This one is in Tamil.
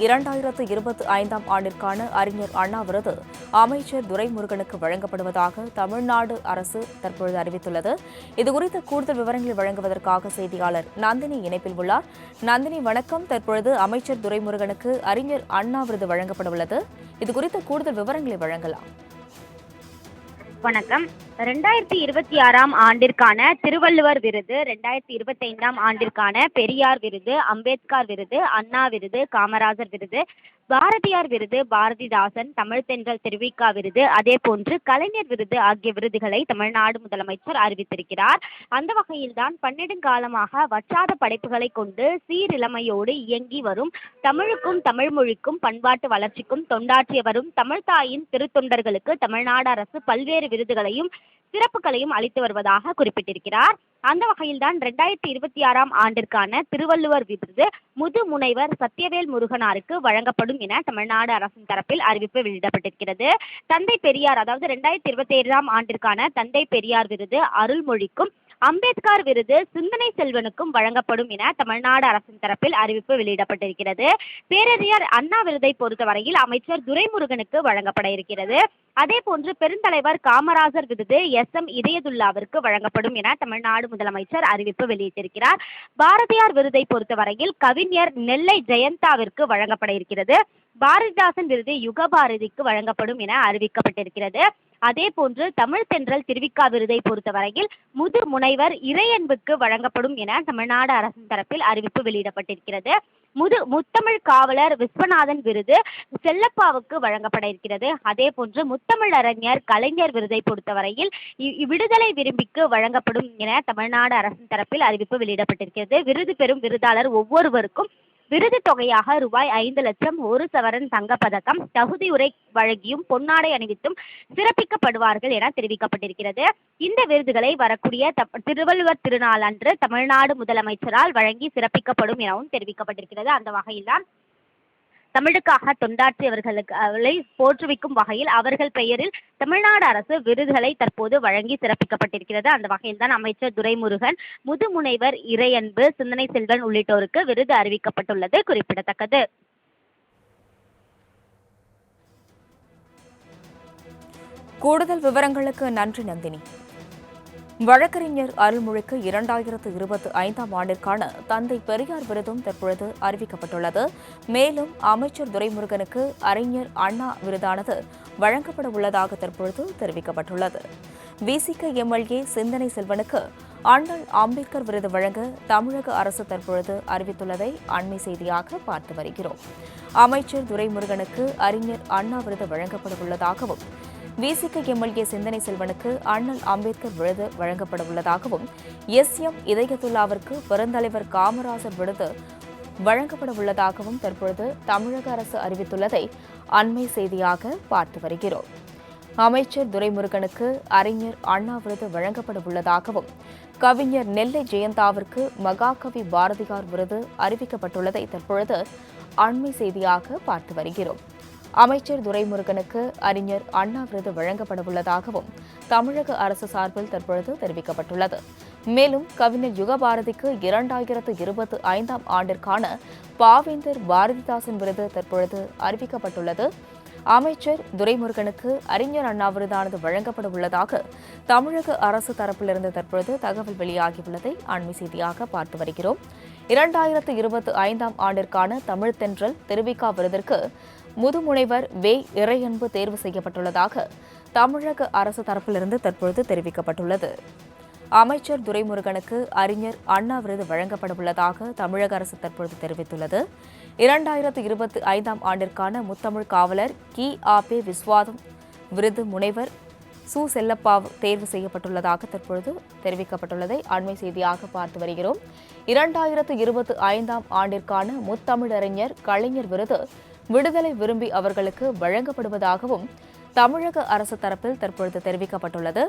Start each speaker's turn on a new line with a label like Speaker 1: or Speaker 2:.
Speaker 1: 2025ஆம் ஆண்டிற்கான அறிஞர் அண்ணா விருது அமைச்சர் துரைமுருகனுக்கு வழங்கப்படுவதாக தமிழ்நாடு அரசு தற்பொழுது அறிவித்துள்ளது. இதுகுறித்த கூடுதல் விவரங்களை வழங்குவதற்காக செய்தியாளர் நந்தினி இணைப்பில் உள்ளார். நந்தினி, வணக்கம். தற்பொழுது அமைச்சர் துரைமுருகனுக்கு அறிஞர் அண்ணா விருது வழங்கப்பட உள்ளது. இதுகுறித்த கூடுதல் விவரங்களை வழங்கலாம்.
Speaker 2: வணக்கம். 2026ஆம் ஆண்டிற்கான திருவள்ளுவர் விருது, 2025ஆம் ஆண்டிற்கான பெரியார் விருது, அம்பேத்கர் விருது, அண்ணா விருது, காமராஜர் விருது, பாரதியார் விருது, பாரதிதாசன், தமிழ்த்தென்றல் திருவிக விருது, அதேபோன்று கலைஞர் விருது ஆகிய விருதுகளை தமிழ்நாடு முதலமைச்சர் அறிவித்திருக்கிறார். அந்த வகையில்தான் பன்னெடுங்காலமாக வற்றாத படைப்புகளை கொண்டு சீரிழமையோடு இயங்கி வரும் தமிழுக்கும் தமிழ் மொழிக்கும் பண்பாட்டு வளர்ச்சிக்கும் தொண்டாற்றிய வரும் தமிழ்தாயின் திருத்தொண்டர்களுக்கு தமிழ்நாடு அரசு பல்வேறு விருதுகளையும் சிறப்புகளையும் அளித்து வருவதாக குறிப்பிட்டிருக்கிறார். அந்த வகையில்தான் 2026ஆம் ஆண்டிற்கான திருவள்ளுவர் விருது முது முனைவர் சத்தியவேல் முருகனாருக்கு வழங்கப்படும் என தமிழ்நாடு அரசின் தரப்பில் அறிவிப்பு வெளியிடப்பட்டிருக்கிறது. தந்தை பெரியார், அதாவது 2027ஆம் ஆண்டிற்கான தந்தை பெரியார் விருது அருள்மொழிக்கும், அம்பேத்கர் விருது சிந்தனை செல்வனுக்கும் வழங்கப்படும் என தமிழ்நாடு அரசின் தரப்பில் அறிவிப்பு வெளியிடப்பட்டிருக்கிறது. பேரறிஞர் அண்ணா விருதை பொறுத்தவரையில் அமைச்சர் துரைமுருகனுக்கு வழங்கப்பட இருக்கிறது. அதே போன்று பெருந்தலைவர் காமராஜர் விருது SM இதயதுல்லாவிற்கு வழங்கப்படும் என தமிழ்நாடு முதலமைச்சர் அறிவிப்பு வெளியிட்டிருக்கிறார். பாரதியார் விருதை பொறுத்தவரையில் கவிஞர் நெல்லை ஜெயந்தாவிற்கு வழங்கப்பட இருக்கிறது. பாரதிதாசன் விருது யுகபாரதிக்கு வழங்கப்படும் என அறிவிக்கப்பட்டிருக்கிறது. அதே போன்று தமிழ் தென்றல் திருவிக விருதை பொறுத்தவரையில் முது முனைவர் இறையன்புக்கு வழங்கப்படும் என தமிழ்நாடு அரசின் தரப்பில் அறிவிப்பு வெளியிடப்பட்டிருக்கிறது. முத்தமிழ் காவலர் விஸ்வநாதன் விருது செல்லப்பாவுக்கு வழங்கப்பட இருக்கிறது. அதே போன்று முத்தமிழ் அறிஞர் கலைஞர் விருதை பொறுத்தவரையில் விடுதலை விரும்பிக்கு வழங்கப்படும் என தமிழ்நாடு அரசின் தரப்பில் அறிவிப்பு வெளியிடப்பட்டிருக்கிறது. விருது பெறும் விருதாளர் ஒவ்வொருவருக்கும் விருது தொகையாக ரூபாய் 5 லட்சம், 1 சவரன் தங்கப்பதக்கம், தகுதியுரை வழங்கியும் பொன்னாடை அணிவித்தும் சிறப்பிக்கப்படுவார்கள் என தெரிவிக்கப்பட்டிருக்கிறது. இந்த விருதுகளை வரக்கூடிய திருவள்ளுவர் திருநாள் அன்று தமிழ்நாடு முதலமைச்சரால் வழங்கி சிறப்பிக்கப்படும் எனவும் தெரிவிக்கப்பட்டிருக்கிறது. அந்த வகையில்தான் தமிழுக்காக தொண்டாற்றியவர்களை போற்றுவிக்கும் வகையில் அவர்கள் பெயரில் தமிழ்நாடு அரசு விருதுகளை தற்போது வழங்கி சிறப்பிக்கப்பட்டிருக்கிறது. அந்த வகையில் தான் அமைச்சர் துரைமுருகன், முது முனைவர் இறையன்பு, சிந்தனை செல்வன் உள்ளிட்டோருக்கு விருது அறிவிக்கப்பட்டுள்ளது குறிப்பிடத்தக்கது.
Speaker 1: கூடுதல் விவரங்களுக்கு நன்றி நந்தினி. வழக்கறிஞர் அருள்மொழிக்கு 2025ஆம் ஆண்டிற்கான தந்தை பெரியார் விருதும் தற்பொழுது அறிவிக்கப்பட்டுள்ளது. மேலும் அமைச்சர் துரைமுருகனுக்கு அறிஞர் அண்ணா விருதானது வழங்கப்பட உள்ளதாக தற்பொழுது தெரிவிக்கப்பட்டுள்ளது. விசிக MLA சிந்தனை செல்வனுக்கு அண்ணல் அம்பேத்கர் விருது வழங்க தமிழக அரசு தற்பொழுது அறிவித்துள்ளதை அண்மை செய்தியாக பார்த்து வருகிறோம். அமைச்சர் துரைமுருகனுக்கு அறிஞர் அண்ணா விருது வழங்கப்பட உள்ளதாகவும், விசிக MLA சிந்தனை செல்வனுக்கு அண்ணல் அம்பேத்கர் விருது வழங்கப்பட உள்ளதாகவும், SM இதயதுல்லாவிற்கு பெருந்தலைவர் காமராஜர் விருது வழங்கப்பட உள்ளதாகவும் தற்பொழுது தமிழக அரசு அறிவித்துள்ளதை அண்மை செய்தியாக பார்த்து வருகிறோம். அமைச்சர் துரைமுருகனுக்கு அறிஞர் அண்ணா விருது வழங்கப்பட உள்ளதாகவும், கவிஞர் நெல்லை ஜெயந்தாவிற்கு மகாகவி பாரதியார் விருது அறிவிக்கப்பட்டுள்ளதை தற்பொழுது அண்மை செய்தியாக பார்த்து வருகிறோம். அமைச்சர் துரைமுருகனுக்கு அறிஞர் அண்ணா விருது வழங்கப்பட உள்ளதாகவும் தமிழக அரசு சார்பில் தற்பொழுது தெரிவிக்கப்பட்டுள்ளது. மேலும் கவிஞர் யுகபாரதிக்கு 2025ஆம் ஆண்டிற்கான பாவேந்தர் பாரதிதாசன் விருது தற்பொழுது அறிவிக்கப்பட்டுள்ளது. அமைச்சர் துரைமுருகனுக்கு அறிஞர் அண்ணா விருதானது வழங்கப்பட உள்ளதாக தமிழக அரசு தரப்பிலிருந்து தற்பொழுது தகவல் வெளியாகியுள்ளதை அண்மை செய்தியாக பார்த்து வருகிறோம். 2025ஆம் ஆண்டிற்கான தமிழ் தென்றல் திருவிக விருதிற்கு முதுமுனைவர் இறையன்பு தேர்வு செய்யப்பட்டுள்ளதாக தமிழக அரசு தரப்பிலிருந்து தற்பொழுது தெரிவிக்கப்பட்டுள்ளது. அமைச்சர் துரைமுருகனுக்கு அறிஞர் அண்ணா விருது வழங்கப்பட உள்ளதாக தமிழக அரசு தற்பொழுது தெரிவித்துள்ளது. 2025ஆம் ஆண்டிற்கான முத்தமிழ் காவலர் கி.ஆ.பெ. விஸ்வநாதன் விருது முனைவர் செல்லப்பா தேர்வு செய்யப்பட்டுள்ளதாக தற்பொழுது தெரிவிக்கப்பட்டுள்ளதை அண்மை செய்தியாக பார்த்து வருகிறோம். 2025ஆம் ஆண்டிற்கான முத்தமிழறிஞர் கலைஞர் விருது விடுதலை விரும்பி அவர்களுக்கு வழங்கப்படுவதாகவும் தமிழக அரசு தரப்பில் தற்பொழுது தெரிவிக்கப்பட்டுள்ளது.